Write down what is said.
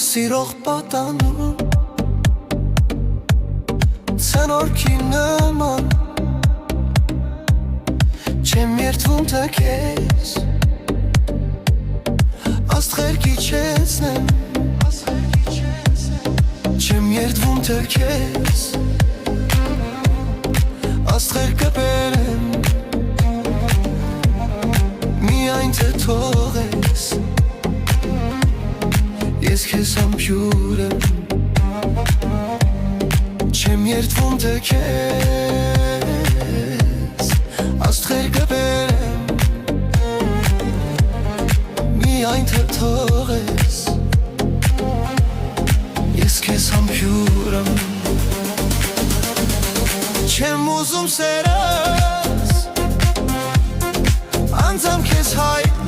Սիրող պատանում Ցանորքի նման Չեմ երդվում թե քեզ Աստղեր կիչեցնեմ Չեմ երդվում թե քեզ Աստղեր կբերեմ Միայն թե թողես Ես քեզ համբյուր եմ Չեմ երդվում թե քեզ Աստղեր կբերեմ Միայն թե թողես Ես քեզ համբյուր եմ Չեմ ուզում սերս Անձամ քեզ հայտ